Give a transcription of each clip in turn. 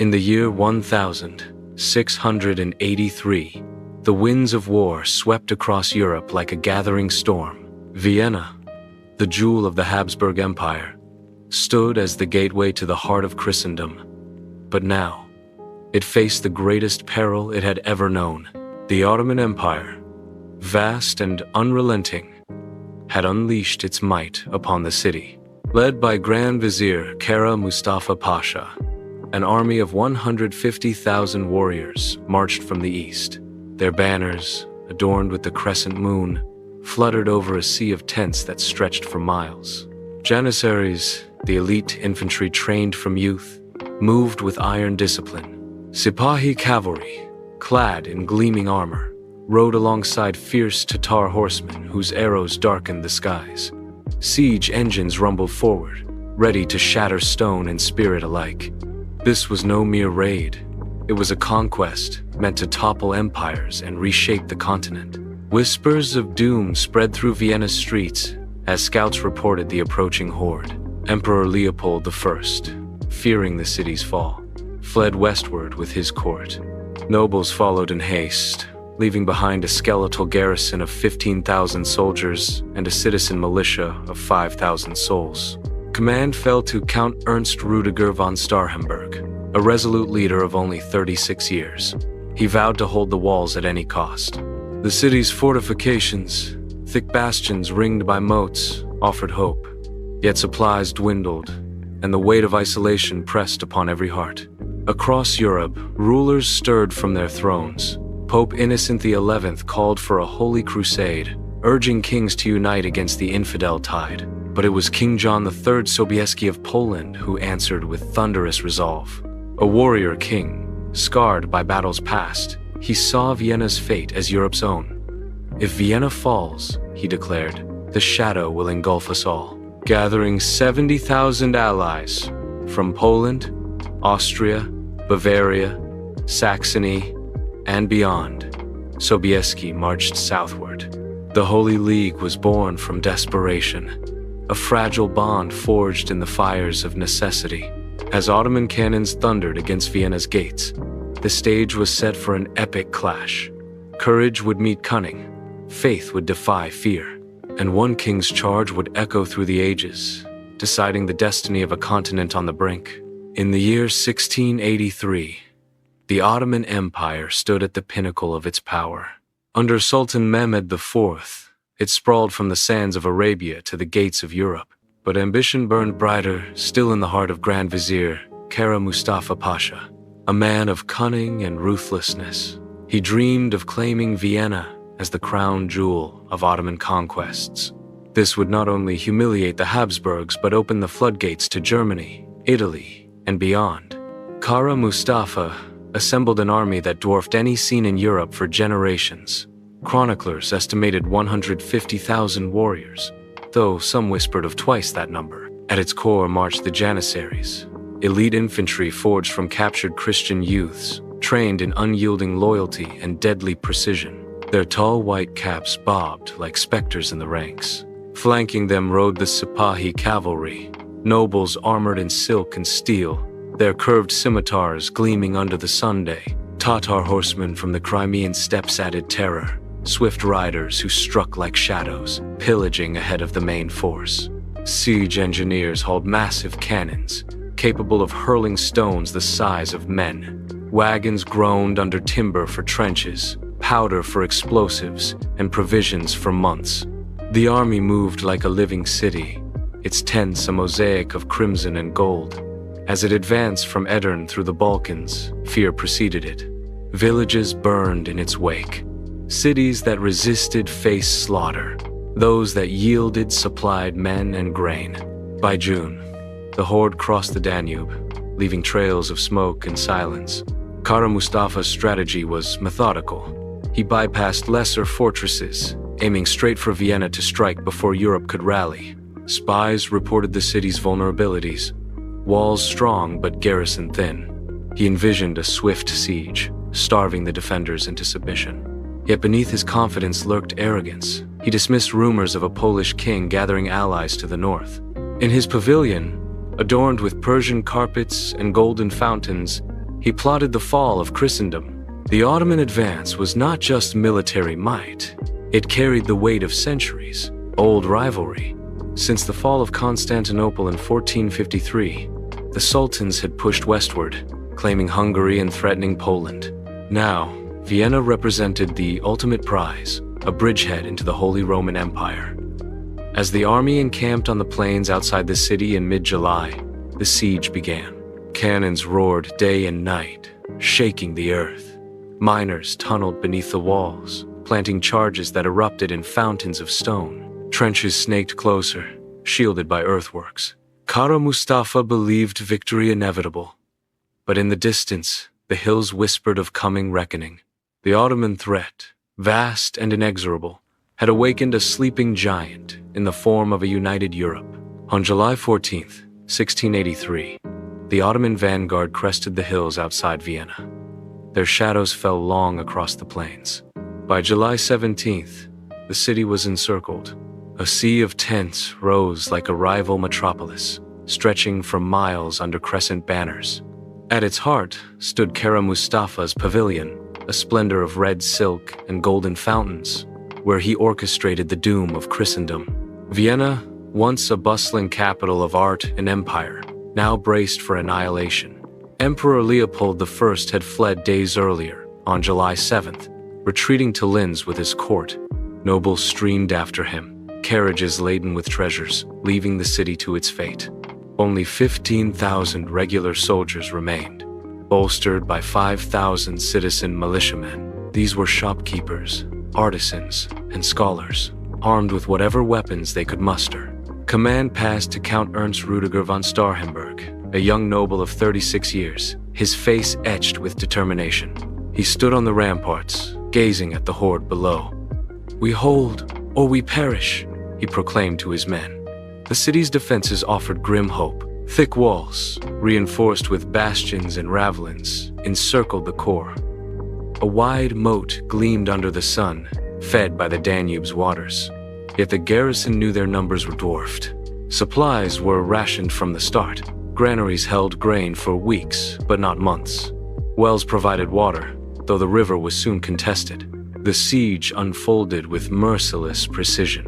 In the year 1683, the winds of war swept across Europe like a gathering storm. Vienna, the jewel of the Habsburg Empire, stood as the gateway to the heart of Christendom. But now, it faced the greatest peril it had ever known. The Ottoman Empire, vast and unrelenting, had unleashed its might upon the city. Led by Grand Vizier Kara Mustafa Pasha, an army of 150,000 warriors marched from the east. Their banners, adorned with the crescent moon, fluttered over a sea of tents that stretched for miles. Janissaries, the elite infantry trained from youth, moved with iron discipline. Sipahi cavalry, clad in gleaming armor, rode alongside fierce Tatar horsemen whose arrows darkened the skies. Siege engines rumbled forward, ready to shatter stone and spirit alike. This was no mere raid. It was a conquest meant to topple empires and reshape the continent. Whispers of doom spread through Vienna's streets as scouts reported the approaching horde. Emperor Leopold I, fearing the city's fall, fled westward with his court. Nobles followed in haste, leaving behind a skeletal garrison of 15,000 soldiers and a citizen militia of 5,000 souls. Command fell to Count Ernst Rudiger von Starhemberg, a resolute leader of only 36 years. He vowed to hold the walls at any cost. The city's fortifications, thick bastions ringed by moats, offered hope. Yet supplies dwindled, and the weight of isolation pressed upon every heart. Across Europe, rulers stirred from their thrones. Pope Innocent XI called for a holy crusade, urging kings to unite against the infidel tide. But it was King John III Sobieski of Poland who answered with thunderous resolve. A warrior king, scarred by battles past, he saw Vienna's fate as Europe's own. If Vienna falls, he declared, the shadow will engulf us all. Gathering 70,000 allies from Poland, Austria, Bavaria, Saxony, and beyond, Sobieski marched southward. The Holy League was born from desperation, a fragile bond forged in the fires of necessity. As Ottoman cannons thundered against Vienna's gates, the stage was set for an epic clash. Courage would meet cunning, faith would defy fear, and one king's charge would echo through the ages, deciding the destiny of a continent on the brink. In the year 1683, the Ottoman Empire stood at the pinnacle of its power. Under Sultan Mehmed IV, it sprawled from the sands of Arabia to the gates of Europe. But ambition burned brighter still in the heart of Grand Vizier Kara Mustafa Pasha, a man of cunning and ruthlessness. He dreamed of claiming Vienna as the crown jewel of Ottoman conquests. This would not only humiliate the Habsburgs but open the floodgates to Germany, Italy, and beyond. Kara Mustafa assembled an army that dwarfed any seen in Europe for generations. Chroniclers estimated 150,000 warriors, though some whispered of twice that number. At its core marched the Janissaries, elite infantry forged from captured Christian youths, trained in unyielding loyalty and deadly precision. Their tall white caps bobbed like specters in the ranks. Flanking them rode the Sipahi cavalry, nobles armored in silk and steel, their curved scimitars gleaming under the sunday. Tatar horsemen from the Crimean steppes added terror, swift riders who struck like shadows, pillaging ahead of the main force. Siege engineers hauled massive cannons, capable of hurling stones the size of men. Wagons groaned under timber for trenches, powder for explosives, and provisions for months. The army moved like a living city, its tents a mosaic of crimson and gold. As it advanced from Edirne through the Balkans, fear preceded it. Villages burned in its wake. Cities that resisted faced slaughter. Those that yielded supplied men and grain. By June, the horde crossed the Danube, leaving trails of smoke and silence. Kara Mustafa's strategy was methodical. He bypassed lesser fortresses, aiming straight for Vienna to strike before Europe could rally. Spies reported the city's vulnerabilities. Walls strong but garrison thin. He envisioned a swift siege, starving the defenders into submission. Yet beneath his confidence lurked arrogance. He dismissed rumors of a Polish king gathering allies to the north. In his pavilion, adorned with Persian carpets and golden fountains, He plotted the fall of Christendom. The Ottoman advance was not just military might. It carried the weight of centuries, old rivalry. Since the fall of Constantinople in 1453, the sultans had pushed westward, claiming Hungary and threatening Poland. Now, Vienna represented the ultimate prize, a bridgehead into the Holy Roman Empire. As the army encamped on the plains outside the city in mid-July, the siege began. Cannons roared day and night, shaking the earth. Miners tunneled beneath the walls, planting charges that erupted in fountains of stone. Trenches snaked closer, shielded by earthworks. Kara Mustafa believed victory inevitable. But in the distance, the hills whispered of coming reckoning. The Ottoman threat, vast and inexorable, had awakened a sleeping giant in the form of a united Europe. On July 14th, 1683, the Ottoman vanguard crested the hills outside Vienna. Their shadows fell long across the plains. By July 17th, the city was encircled. A sea of tents rose like a rival metropolis, stretching for miles under crescent banners. At its heart stood Kara Mustafa's pavilion, a splendor of red silk and golden fountains, where he orchestrated the doom of Christendom. Vienna, once a bustling capital of art and empire, now braced for annihilation. Emperor Leopold I had fled days earlier, on July 7th, retreating to Linz with his court. Nobles streamed after him, carriages laden with treasures, leaving the city to its fate. Only 15,000 regular soldiers remained, bolstered by 5,000 citizen militiamen. These were shopkeepers, artisans, and scholars, armed with whatever weapons they could muster. Command passed to Count Ernst Rudiger von Starhemberg, a young noble of 36 years, his face etched with determination. He stood on the ramparts, gazing at the horde below. "We hold, or we perish," he proclaimed to his men. The city's defenses offered grim hope. Thick walls, reinforced with bastions and ravelins, encircled the core. A wide moat gleamed under the sun, fed by the Danube's waters. Yet the garrison knew their numbers were dwarfed. Supplies were rationed from the start. Granaries held grain for weeks, but not months. Wells provided water, though the river was soon contested. The siege unfolded with merciless precision.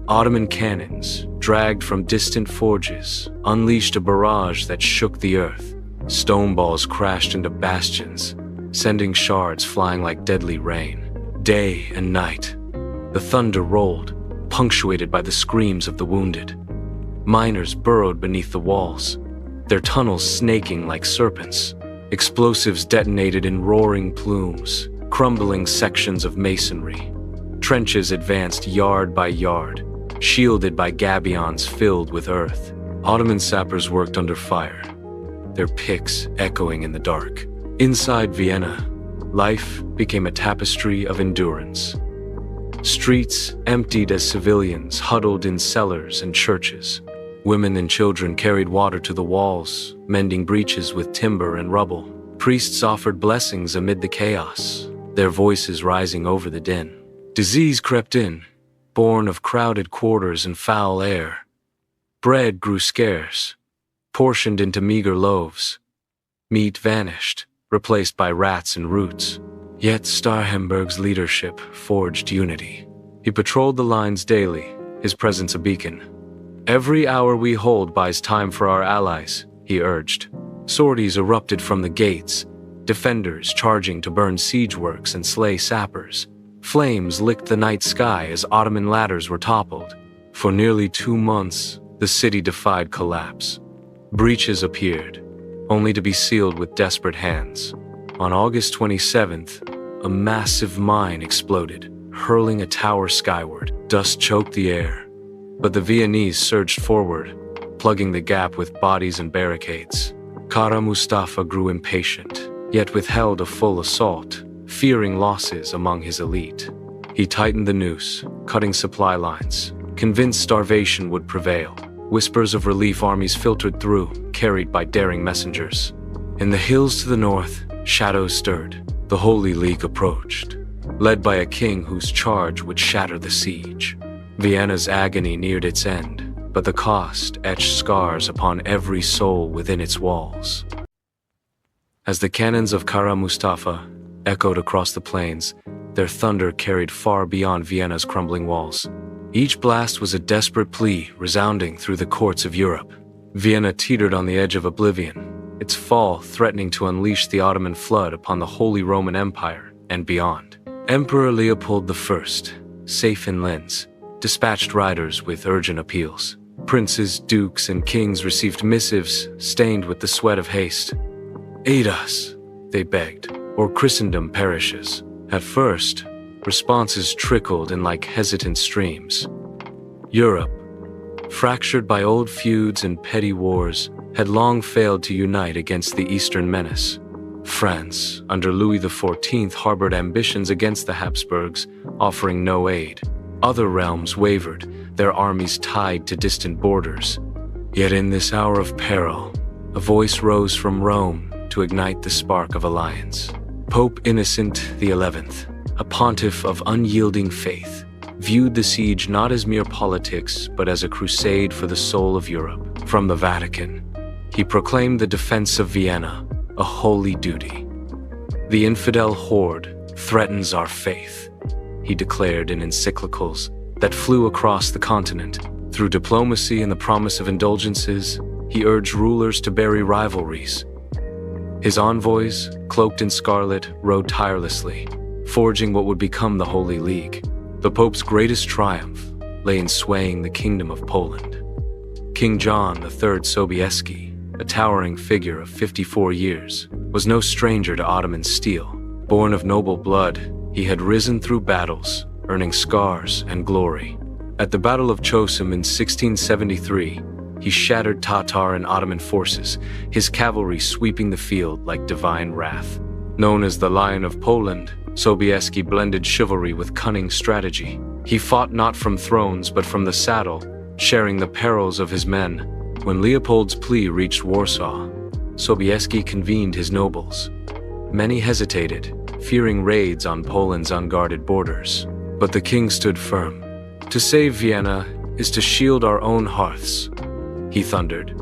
Ottoman cannons, dragged from distant forges, unleashed a barrage that shook the earth. Stone balls crashed into bastions, sending shards flying like deadly rain. Day and night, the thunder rolled, punctuated by the screams of the wounded. Miners burrowed beneath the walls, their tunnels snaking like serpents. Explosives detonated in roaring plumes, crumbling sections of masonry. Trenches advanced yard by yard, shielded by gabions filled with earth. Ottoman sappers worked under fire, their picks echoing in the dark. Inside Vienna, life became a tapestry of endurance. Streets emptied as civilians huddled in cellars and churches. Women and children carried water to the walls, mending breaches with timber and rubble. Priests offered blessings amid the chaos, their voices rising over the din. Disease crept in, born of crowded quarters and foul air. Bread grew scarce, portioned into meager loaves. Meat vanished, replaced by rats and roots. Yet Starhemberg's leadership forged unity. He patrolled the lines daily, his presence a beacon. "Every hour we hold buys time for our allies," he urged. Sorties erupted from the gates, defenders charging to burn siege works and slay sappers. Flames licked the night sky as Ottoman ladders were toppled. For nearly 2 months, the city defied collapse. Breaches appeared, only to be sealed with desperate hands. On August 27th, a massive mine exploded, hurling a tower skyward. Dust choked the air, but the Viennese surged forward, plugging the gap with bodies and barricades. Kara Mustafa grew impatient, yet withheld a full assault, fearing losses among his elite. He tightened the noose, cutting supply lines, convinced starvation would prevail. Whispers of relief armies filtered through, carried by daring messengers. In the hills to the north, shadows stirred. The Holy League approached, led by a king whose charge would shatter the siege. Vienna's agony neared its end, but the cost etched scars upon every soul within its walls. As the cannons of Kara Mustafa echoed across the plains, their thunder carried far beyond Vienna's crumbling walls. Each blast was a desperate plea resounding through the courts of Europe. Vienna teetered on the edge of oblivion, its fall threatening to unleash the Ottoman flood upon the Holy Roman Empire and beyond. Emperor Leopold I, safe in Linz, dispatched riders with urgent appeals. Princes, dukes, and kings received missives stained with the sweat of haste. "Aid us," they begged, "or Christendom perishes." At first, responses trickled in like hesitant streams. Europe, fractured by old feuds and petty wars, had long failed to unite against the Eastern menace. France, under Louis XIV, harbored ambitions against the Habsburgs, offering no aid. Other realms wavered, their armies tied to distant borders. Yet in this hour of peril, a voice rose from Rome to ignite the spark of alliance. Pope Innocent XI, a pontiff of unyielding faith, viewed the siege not as mere politics, but as a crusade for the soul of Europe. From the Vatican, he proclaimed the defense of Vienna a holy duty. "The infidel horde threatens our faith," he declared in encyclicals that flew across the continent. Through diplomacy and the promise of indulgences, he urged rulers to bury rivalries. His envoys, cloaked in scarlet, rode tirelessly, forging what would become the Holy League. The Pope's greatest triumph lay in swaying the Kingdom of Poland. King John III Sobieski, a towering figure of 54 years, was no stranger to Ottoman steel. Born of noble blood, he had risen through battles, earning scars and glory. At the Battle of Chosin in 1673, he shattered Tatar and Ottoman forces, his cavalry sweeping the field like divine wrath. Known as the Lion of Poland, Sobieski blended chivalry with cunning strategy. He fought not from thrones but from the saddle, sharing the perils of his men. When Leopold's plea reached Warsaw, Sobieski convened his nobles. Many hesitated, fearing raids on Poland's unguarded borders. But the king stood firm. "To save Vienna is to shield our own hearths," he thundered.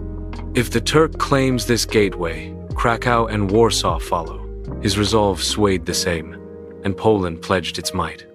"If the Turk claims this gateway, Krakow and Warsaw follow." His resolve swayed the same, and Poland pledged its might.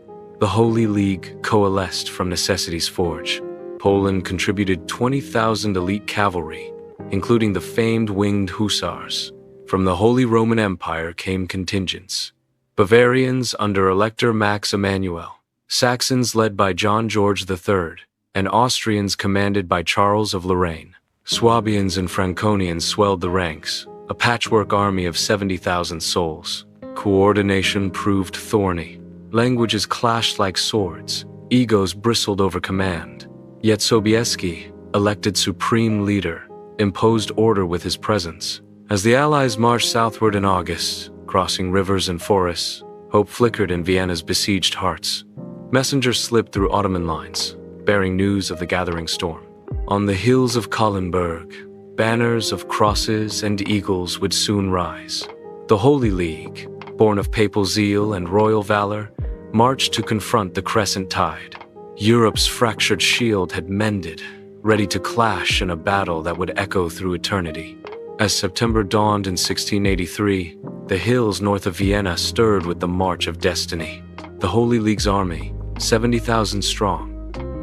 The Holy League coalesced from necessity's forge. Poland contributed 20,000 elite cavalry, including the famed Winged Hussars. From the Holy Roman Empire came contingents: Bavarians under Elector Max Emanuel, Saxons led by John George III, and Austrians commanded by Charles of Lorraine. Swabians and Franconians swelled the ranks, a patchwork army of 70,000 souls. Coordination proved thorny. Languages clashed like swords. Egos bristled over command. Yet Sobieski, elected supreme leader, imposed order with his presence. As the Allies marched southward in August, crossing rivers and forests, hope flickered in Vienna's besieged hearts. Messengers slipped through Ottoman lines, bearing news of the gathering storm. On the hills of Kahlenberg, banners of crosses and eagles would soon rise. The Holy League, born of papal zeal and royal valor, marched to confront the crescent tide. Europe's fractured shield had mended, ready to clash in a battle that would echo through eternity. As September dawned in 1683, the hills north of Vienna stirred with the march of destiny. The Holy League's army, 70,000 strong,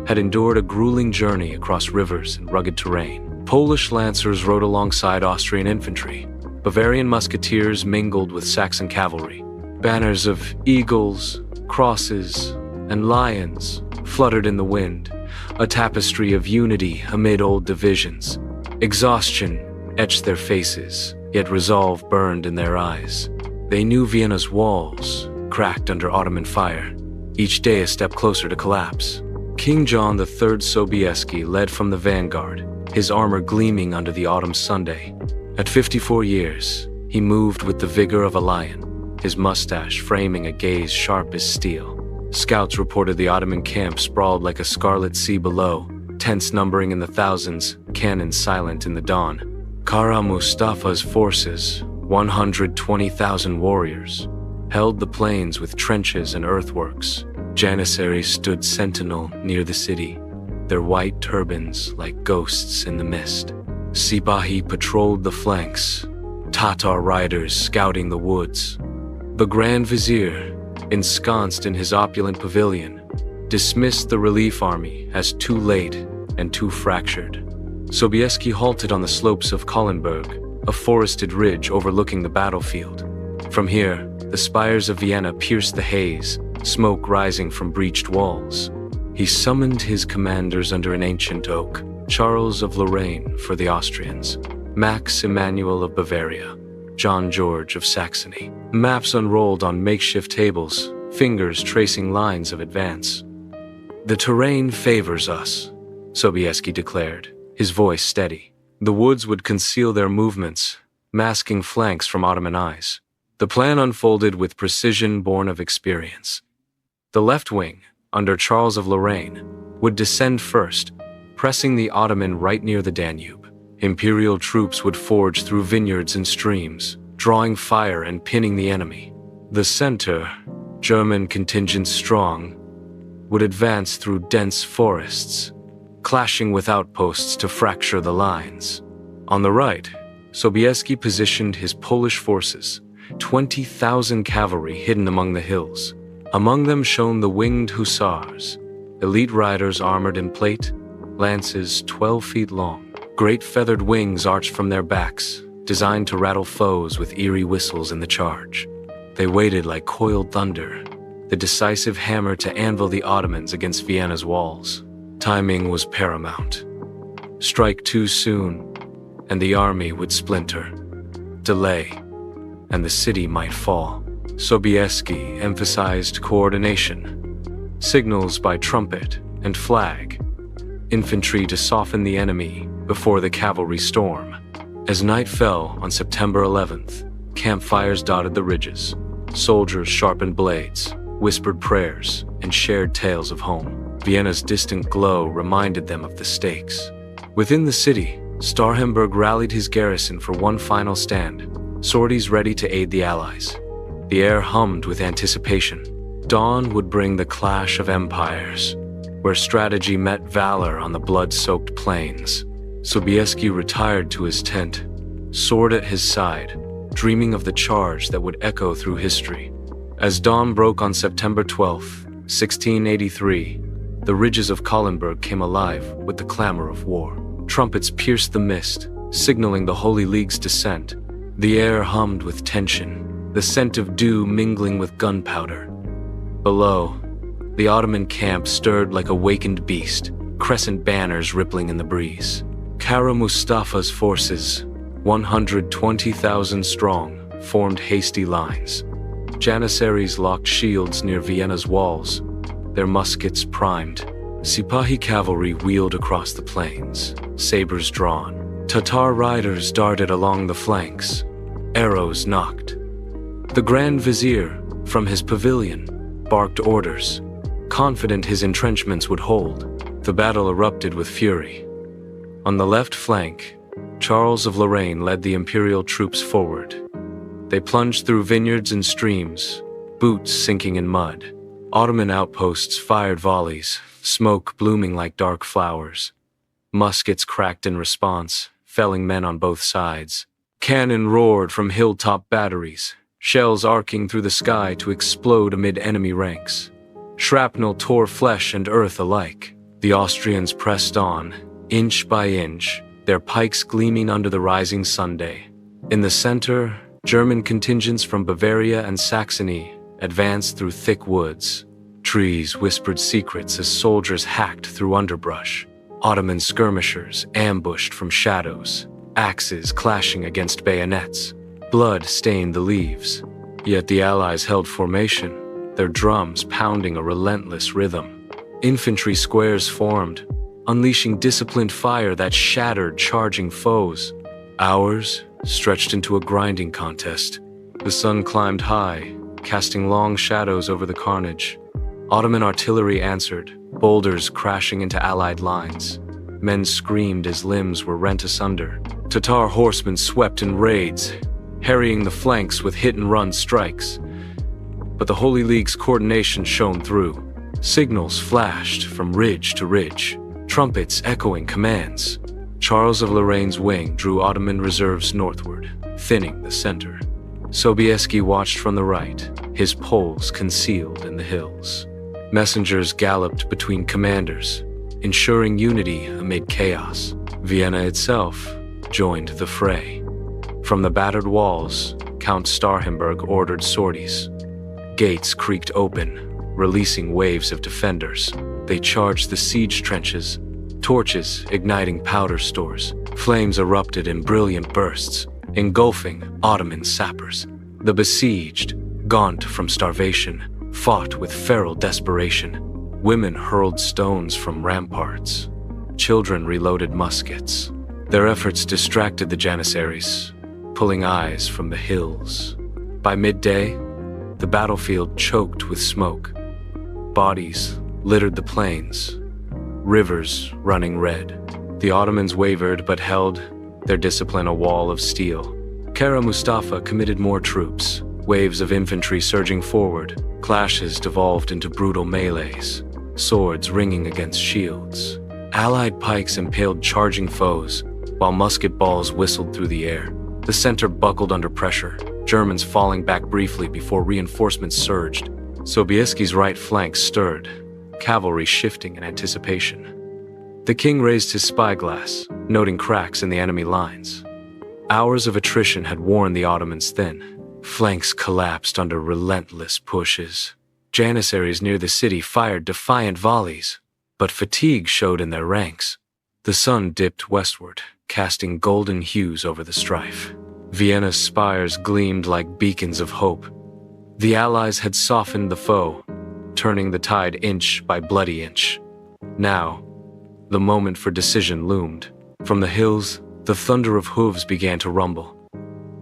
had endured a grueling journey across rivers and rugged terrain. Polish lancers rode alongside Austrian infantry. Bavarian musketeers mingled with Saxon cavalry. Banners of eagles, crosses, and lions fluttered in the wind, a tapestry of unity amid old divisions. Exhaustion etched their faces, yet resolve burned in their eyes. They knew Vienna's walls cracked under Ottoman fire, each day a step closer to collapse. King John III Sobieski led from the vanguard, his armor gleaming under the autumn Sunday. At 54 years, he moved with the vigor of a lion, his mustache framing a gaze sharp as steel. Scouts reported the Ottoman camp sprawled like a scarlet sea below, tents numbering in the thousands, cannons silent in the dawn. Kara Mustafa's forces, 120,000 warriors, held the plains with trenches and earthworks. Janissaries stood sentinel near the city, their white turbans like ghosts in the mist. Sipahi patrolled the flanks, Tatar riders scouting the woods. The Grand Vizier, ensconced in his opulent pavilion, dismissed the relief army as too late and too fractured. Sobieski halted on the slopes of Kahlenberg, a forested ridge overlooking the battlefield. From here, the spires of Vienna pierced the haze, smoke rising from breached walls. He summoned his commanders under an ancient oak, Charles of Lorraine for the Austrians, Max Emanuel of Bavaria, John George of Saxony. Maps unrolled on makeshift tables, fingers tracing lines of advance. "The terrain favors us," Sobieski declared, his voice steady. The woods would conceal their movements, masking flanks from Ottoman eyes. The plan unfolded with precision born of experience. The left wing, under Charles of Lorraine, would descend first, pressing the Ottoman right near the Danube. Imperial troops would forge through vineyards and streams, drawing fire and pinning the enemy. The center, German contingents strong, would advance through dense forests, clashing with outposts to fracture the lines. On the right, Sobieski positioned his Polish forces, 20,000 cavalry hidden among the hills. Among them shone the Winged Hussars, elite riders armored in plate, lances 12 feet long. Great feathered wings arched from their backs, designed to rattle foes with eerie whistles in the charge. They waited like coiled thunder, the decisive hammer to anvil the Ottomans against Vienna's walls. Timing was paramount. Strike too soon, and the army would splinter. Delay, and the city might fall. Sobieski emphasized coordination, signals by trumpet and flag, infantry to soften the enemy before the cavalry storm. As night fell on September 11th, campfires dotted the ridges. Soldiers sharpened blades, whispered prayers, and shared tales of home. Vienna's distant glow reminded them of the stakes. Within the city, Starhemberg rallied his garrison for one final stand, sorties ready to aid the Allies. The air hummed with anticipation. Dawn would bring the clash of empires, where strategy met valor on the blood-soaked plains. Sobieski retired to his tent, sword at his side, dreaming of the charge that would echo through history. As dawn broke on September 12, 1683, the ridges of Kahlenberg came alive with the clamor of war. Trumpets pierced the mist, signaling the Holy League's descent. The air hummed with tension, the scent of dew mingling with gunpowder. Below, the Ottoman camp stirred like a wakened beast, crescent banners rippling in the breeze. Kara Mustafa's forces, 120,000 strong, formed hasty lines. Janissaries locked shields near Vienna's walls, their muskets primed. Sipahi cavalry wheeled across the plains, sabers drawn. Tatar riders darted along the flanks, arrows knocked. The Grand Vizier, from his pavilion, barked orders, confident his entrenchments would hold. The battle erupted with fury. On the left flank, Charles of Lorraine led the imperial troops forward. They plunged through vineyards and streams, boots sinking in mud. Ottoman outposts fired volleys, smoke blooming like dark flowers. Muskets cracked in response, felling men on both sides. Cannon roared from hilltop batteries, shells arcing through the sky to explode amid enemy ranks. Shrapnel tore flesh and earth alike. The Austrians pressed on, inch by inch, their pikes gleaming under the rising Sunday. In the center, German contingents from Bavaria and Saxony advanced through thick woods. Trees whispered secrets as soldiers hacked through underbrush. Ottoman skirmishers ambushed from shadows, axes clashing against bayonets. Blood stained the leaves. Yet the Allies held formation, their drums pounding a relentless rhythm. Infantry squares formed, unleashing disciplined fire that shattered charging foes. Hours stretched into a grinding contest. The sun climbed high, casting long shadows over the carnage. Ottoman artillery answered, boulders crashing into Allied lines. Men screamed as limbs were rent asunder. Tatar horsemen swept in raids, harrying the flanks with hit-and-run strikes. But the Holy League's coordination shone through. Signals flashed from ridge to ridge, trumpets echoing commands. Charles of Lorraine's wing drew Ottoman reserves northward, thinning the center. Sobieski watched from the right, his poles concealed in the hills. Messengers galloped between commanders, ensuring unity amid chaos. Vienna itself joined the fray. From the battered walls, Count Starhemberg ordered sorties. Gates creaked open, releasing waves of defenders. They charged the siege trenches, torches igniting powder stores. Flames erupted in brilliant bursts, engulfing Ottoman sappers. The besieged, gaunt from starvation, fought with feral desperation. Women hurled stones from ramparts. Children reloaded muskets. Their efforts distracted the Janissaries, pulling eyes from the hills. By midday, the battlefield choked with smoke. Bodies littered the plains, rivers running red. The Ottomans wavered but held their discipline a wall of steel. Kara Mustafa committed more troops, waves of infantry surging forward. Clashes devolved into brutal melees, swords ringing against shields. Allied pikes impaled charging foes, while musket balls whistled through the air. The center buckled under pressure, Germans falling back briefly before reinforcements surged. Sobieski's right flank stirred, cavalry shifting in anticipation. The king raised his spyglass, noting cracks in the enemy lines. Hours of attrition had worn the Ottomans thin. Flanks collapsed under relentless pushes. Janissaries near the city fired defiant volleys, but fatigue showed in their ranks. The sun dipped westward, casting golden hues over the strife. Vienna's spires gleamed like beacons of hope. The Allies had softened the foe, turning the tide inch by bloody inch. Now, the moment for decision loomed. From the hills, the thunder of hooves began to rumble.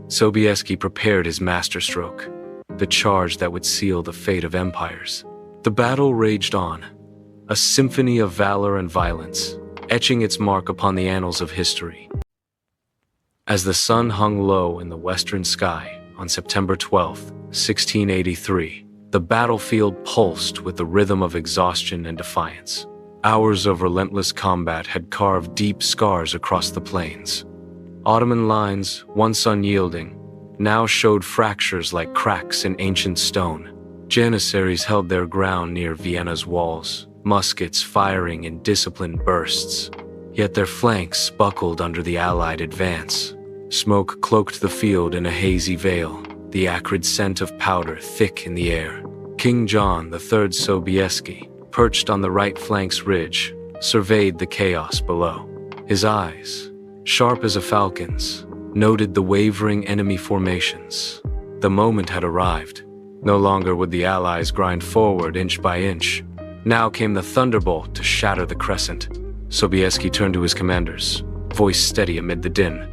Sobieski prepared his masterstroke, the charge that would seal the fate of empires. The battle raged on, a symphony of valor and violence, etching its mark upon the annals of history. As the sun hung low in the western sky on September 12, 1683, the battlefield pulsed with the rhythm of exhaustion and defiance. Hours of relentless combat had carved deep scars across the plains. Ottoman lines, once unyielding, now showed fractures like cracks in ancient stone. Janissaries held their ground near Vienna's walls, muskets firing in disciplined bursts. Yet their flanks buckled under the Allied advance. Smoke cloaked the field in a hazy veil, the acrid scent of powder thick in the air. King John III Sobieski, perched on the right flank's ridge, surveyed the chaos below. His eyes, sharp as a falcon's, noted the wavering enemy formations. The moment had arrived. No longer would the Allies grind forward inch by inch. Now came the thunderbolt to shatter the crescent. Sobieski turned to his commanders, voice steady amid the din.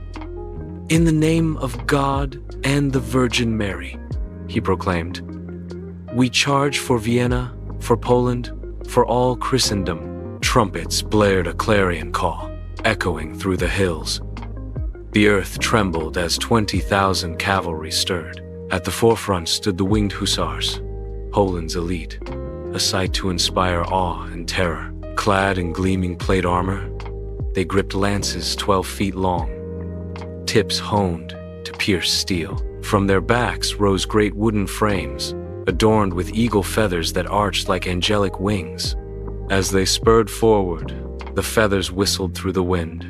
"In the name of God and the Virgin Mary," he proclaimed, "we charge for Vienna, for Poland, for all Christendom." Trumpets blared a clarion call, echoing through the hills. The earth trembled as 20,000 cavalry stirred. At the forefront stood the Winged Hussars, Poland's elite, a sight to inspire awe and terror. Clad in gleaming plate armor, they gripped lances 12 feet long, tips honed to pierce steel. From their backs rose great wooden frames, adorned with eagle feathers that arched like angelic wings. As they spurred forward, the feathers whistled through the wind,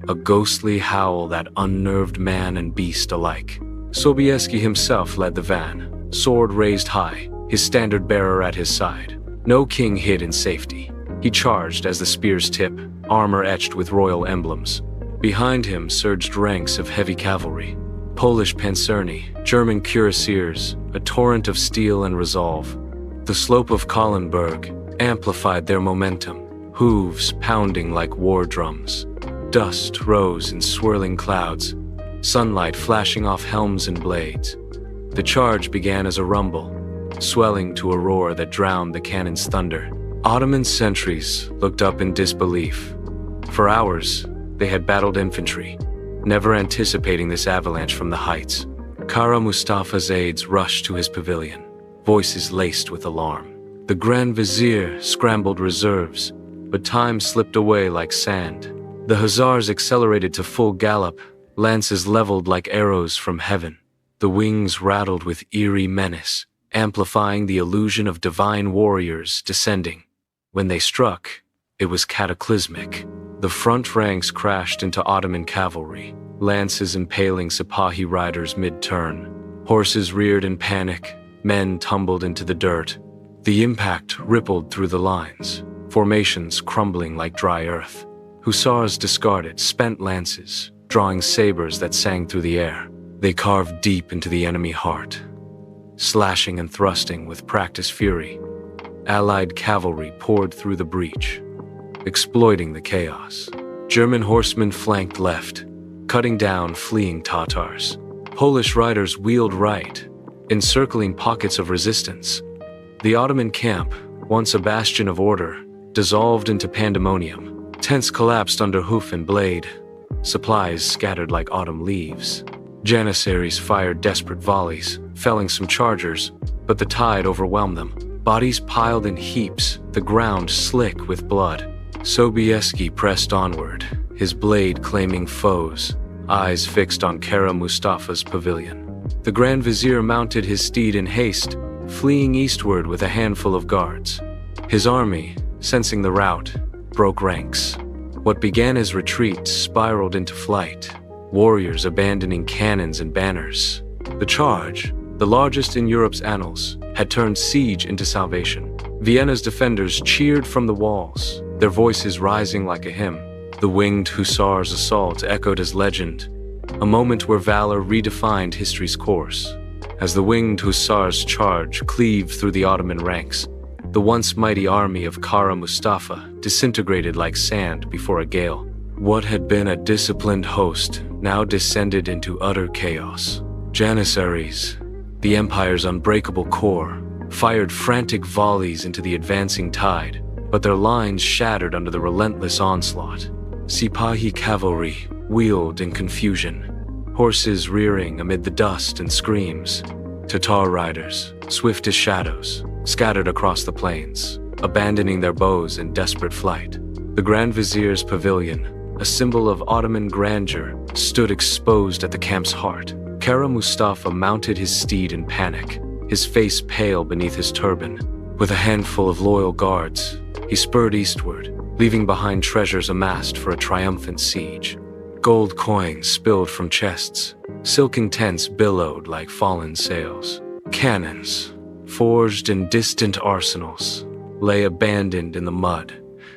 a ghostly howl that unnerved man and beast alike. Sobieski himself led the van, sword raised high, his standard-bearer at his side. No king hid in safety. He charged as the spear's tip, armor etched with royal emblems. Behind him surged ranks of heavy cavalry, Polish panzerni, German cuirassiers, a torrent of steel and resolve. The slope of Kahlenberg amplified their momentum, hooves pounding like war drums. Dust rose in swirling clouds, sunlight flashing off helms and blades. The charge began as a rumble, swelling to a roar that drowned the cannon's thunder. Ottoman sentries looked up in disbelief. For hours, they had battled infantry, never anticipating this avalanche from the heights. Kara Mustafa's aides rushed to his pavilion, voices laced with alarm. The Grand Vizier scrambled reserves, but time slipped away like sand. The Hussars accelerated to full gallop, lances leveled like arrows from heaven. The wings rattled with eerie menace, amplifying the illusion of divine warriors descending. When they struck, it was cataclysmic. The front ranks crashed into Ottoman cavalry, lances impaling Sipahi riders mid-turn. Horses reared in panic, men tumbled into the dirt. The impact rippled through the lines, formations crumbling like dry earth. Hussars discarded spent lances, drawing sabers that sang through the air. They carved deep into the enemy heart, slashing and thrusting with practiced fury. Allied cavalry poured through the breach, exploiting the chaos. German horsemen flanked left, cutting down fleeing Tatars. Polish riders wheeled right, encircling pockets of resistance. The Ottoman camp, once a bastion of order, dissolved into pandemonium. Tents collapsed under hoof and blade. Supplies scattered like autumn leaves. Janissaries fired desperate volleys, felling some chargers, but the tide overwhelmed them. Bodies piled in heaps, the ground slick with blood. Sobieski pressed onward, his blade claiming foes, eyes fixed on Kara Mustafa's pavilion. The Grand Vizier mounted his steed in haste, fleeing eastward with a handful of guards. His army, sensing the rout, broke ranks. What began as retreat spiraled into flight, warriors abandoning cannons and banners. The charge, the largest in Europe's annals, had turned siege into salvation. Vienna's defenders cheered from the walls, their voices rising like a hymn. The Winged Hussars' assault echoed as legend, a moment where valor redefined history's course. As the Winged Hussars' charge cleaved through the Ottoman ranks, the once mighty army of Kara Mustafa disintegrated like sand before a gale. What had been a disciplined host now descended into utter chaos. Janissaries, the empire's unbreakable core, fired frantic volleys into the advancing tide, but their lines shattered under the relentless onslaught. Sipahi cavalry wheeled in confusion, horses rearing amid the dust and screams. Tatar riders, swift as shadows, scattered across the plains, abandoning their bows in desperate flight. The Grand Vizier's pavilion, a symbol of Ottoman grandeur, stood exposed at the camp's heart. Kara Mustafa mounted his steed in panic, his face pale beneath his turban. With a handful of loyal guards, he spurred eastward, leaving behind treasures amassed for a triumphant siege. Gold coins spilled from chests, silken tents billowed like fallen sails. Cannons, forged in distant arsenals, lay abandoned in the mud,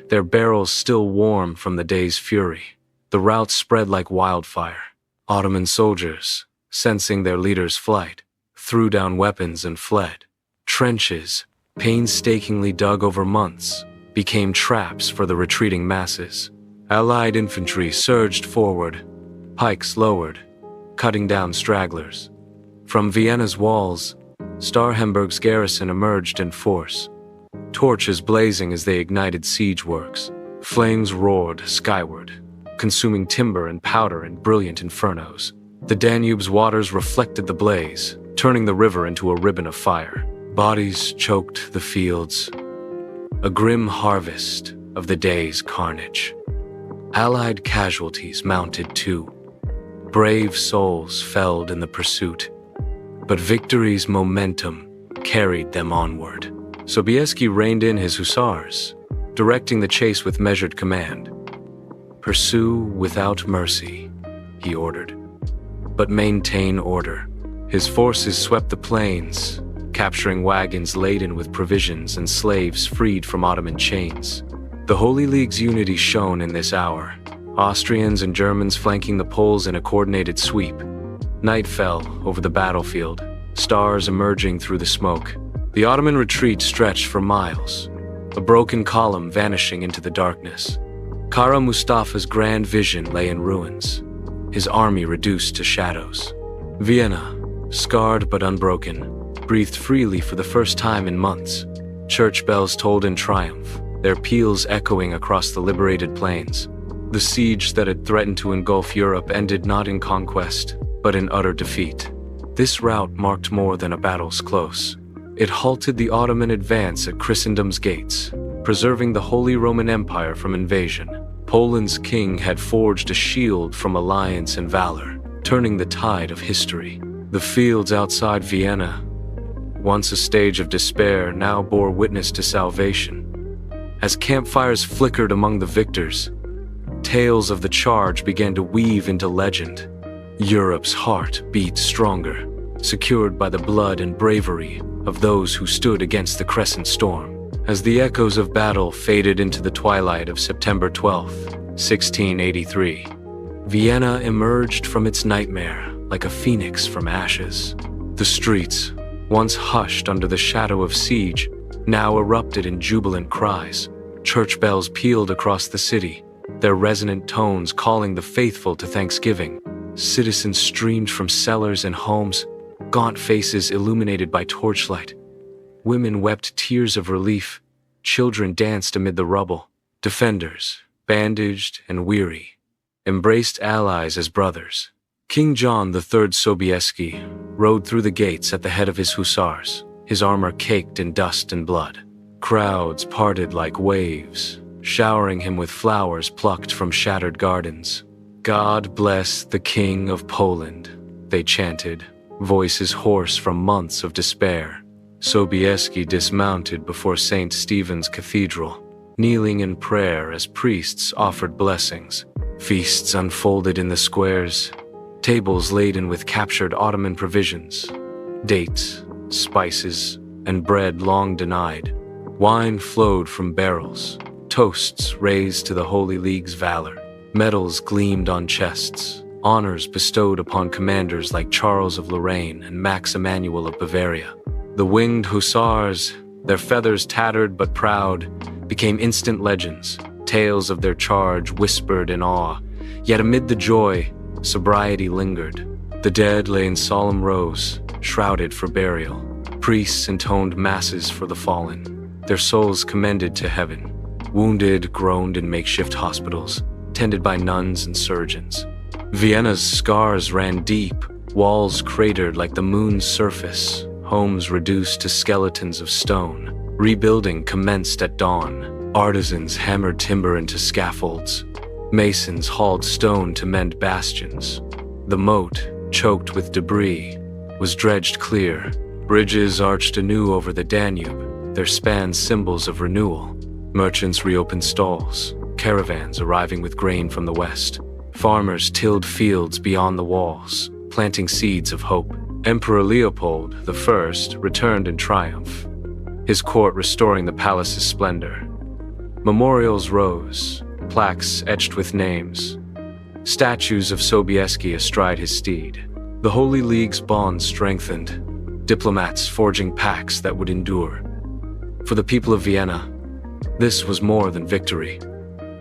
their barrels still warm from the day's fury. The rout spread like wildfire. Ottoman soldiers, sensing their leader's flight, threw down weapons and fled. Trenches, painstakingly dug over months, became traps for the retreating masses. Allied infantry surged forward, pikes lowered, cutting down stragglers. From Vienna's walls, Starhemberg's garrison emerged in force, torches blazing as they ignited siege works. Flames roared skyward, consuming timber and powder in brilliant infernos. The Danube's waters reflected the blaze, turning the river into a ribbon of fire. Bodies choked the fields, a grim harvest of the day's carnage. Allied casualties mounted too. Brave souls felled in the pursuit, but victory's momentum carried them onward. Sobieski reined in his hussars, directing the chase with measured command. "Pursue without mercy," he ordered, "but maintain order." His forces swept the plains, capturing wagons laden with provisions and slaves freed from Ottoman chains. The Holy League's unity shone in this hour, Austrians and Germans flanking the Poles in a coordinated sweep. Night fell over the battlefield, stars emerging through the smoke. The Ottoman retreat stretched for miles, a broken column vanishing into the darkness. Kara Mustafa's grand vision lay in ruins, his army reduced to shadows. Vienna, scarred but unbroken, breathed freely for the first time in months. Church bells tolled in triumph, their peals echoing across the liberated plains. The siege that had threatened to engulf Europe ended not in conquest, but in utter defeat. This rout marked more than a battle's close. It halted the Ottoman advance at Christendom's gates, preserving the Holy Roman Empire from invasion. Poland's king had forged a shield from alliance and valor, turning the tide of history. The fields outside Vienna, once a stage of despair, now bore witness to salvation. As campfires flickered among the victors, tales of the charge began to weave into legend. Europe's heart beat stronger, secured by the blood and bravery of those who stood against the crescent storm. As the echoes of battle faded into the twilight of September 12, 1683, Vienna emerged from its nightmare like a phoenix from ashes. The streets, once hushed under the shadow of siege, now erupted in jubilant cries. Church bells pealed across the city, their resonant tones calling the faithful to thanksgiving. Citizens streamed from cellars and homes, gaunt faces illuminated by torchlight. Women wept tears of relief. Children danced amid the rubble. Defenders, bandaged and weary, embraced allies as brothers. King John III Sobieski rode through the gates at the head of his hussars, his armor caked in dust and blood. Crowds parted like waves, showering him with flowers plucked from shattered gardens. "God bless the King of Poland," they chanted, voices hoarse from months of despair. Sobieski dismounted before St. Stephen's Cathedral, kneeling in prayer as priests offered blessings. Feasts unfolded in the squares, tables laden with captured Ottoman provisions, dates, spices, and bread long denied. Wine flowed from barrels, toasts raised to the Holy League's valor. Medals gleamed on chests, honors bestowed upon commanders like Charles of Lorraine and Max Emanuel of Bavaria. The Winged Hussars, their feathers tattered but proud, became instant legends, tales of their charge whispered in awe. Yet amid the joy, sobriety lingered. The dead lay in solemn rows, shrouded for burial. Priests intoned masses for the fallen, their souls commended to heaven. Wounded groaned in makeshift hospitals, tended by nuns and surgeons. Vienna's scars ran deep, walls cratered like the moon's surface, homes reduced to skeletons of stone. Rebuilding commenced at dawn. Artisans hammered timber into scaffolds. Masons hauled stone to mend bastions. The moat, choked with debris, was dredged clear. Bridges arched anew over the Danube, their spans symbols of renewal. Merchants reopened stalls, caravans arriving with grain from the west. Farmers tilled fields beyond the walls, planting seeds of hope. Emperor Leopold I returned in triumph, his court restoring the palace's splendor. Memorials rose, plaques etched with names, statues of Sobieski astride his steed. The Holy League's bonds strengthened, diplomats forging pacts that would endure. For the people of Vienna, this was more than victory.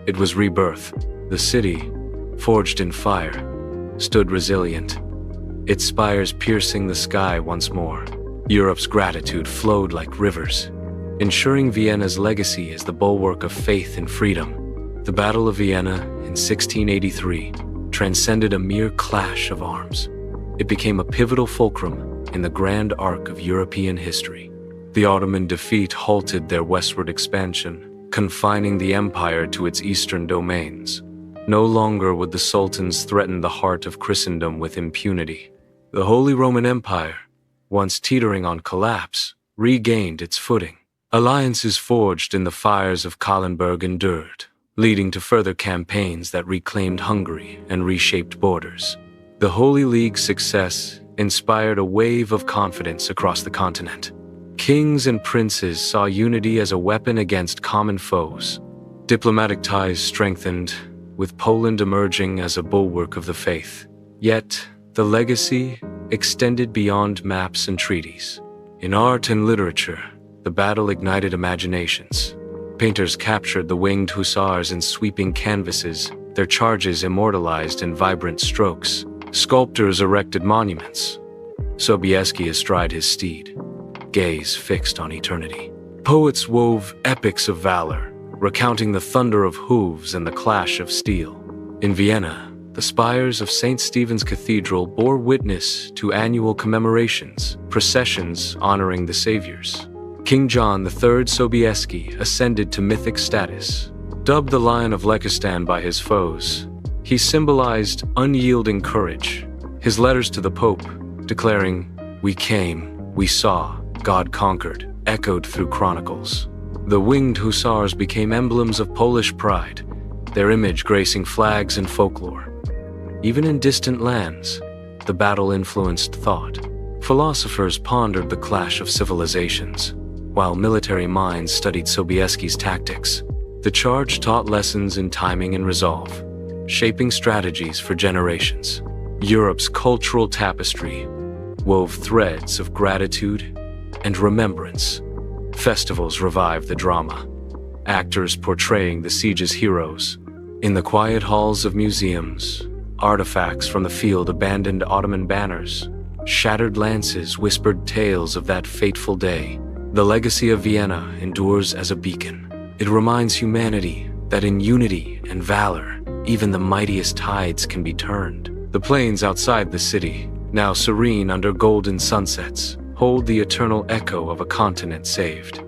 It was rebirth. The city, forged in fire, stood resilient, its spires piercing the sky once more. Europe's gratitude flowed like rivers, ensuring Vienna's legacy as the bulwark of faith and freedom. The Battle of Vienna in 1683 transcended a mere clash of arms. It became a pivotal fulcrum in the grand arc of European history. The Ottoman defeat halted their westward expansion, confining the empire to its eastern domains. No longer would the sultans threaten the heart of Christendom with impunity. The Holy Roman Empire, once teetering on collapse, regained its footing. Alliances forged in the fires of Kahlenberg endured, leading to further campaigns that reclaimed Hungary and reshaped borders. The Holy League's success inspired a wave of confidence across the continent. Kings and princes saw unity as a weapon against common foes. Diplomatic ties strengthened, with Poland emerging as a bulwark of the faith. Yet, the legacy extended beyond maps and treaties. In art and literature, the battle ignited imaginations. Painters captured the Winged Hussars in sweeping canvases, their charges immortalized in vibrant strokes. Sculptors erected monuments. Sobieski astride his steed, gaze fixed on eternity. Poets wove epics of valor, recounting the thunder of hooves and the clash of steel. In Vienna, the spires of St. Stephen's Cathedral bore witness to annual commemorations, processions honoring the saviors. King John III Sobieski ascended to mythic status, Dubbed the Lion of Lekistan by his foes, he symbolized unyielding courage. His letters to the Pope, declaring, "We came, we saw, God conquered," echoed through Chronicles. The Winged Hussars became emblems of Polish pride, their image gracing flags and folklore. Even in distant lands, the battle influenced thought. Philosophers pondered the clash of civilizations, while military minds studied Sobieski's tactics. The charge taught lessons in timing and resolve, shaping strategies for generations. Europe's cultural tapestry wove threads of gratitude and remembrance. Festivals revived the drama, actors portraying the siege's heroes. In the quiet halls of museums, artifacts from the field abandoned Ottoman banners. Shattered lances whispered tales of that fateful day. The legacy of Vienna endures as a beacon. It reminds humanity that in unity and valor, even the mightiest tides can be turned. The plains outside the city, now serene under golden sunsets, hold the eternal echo of a continent saved.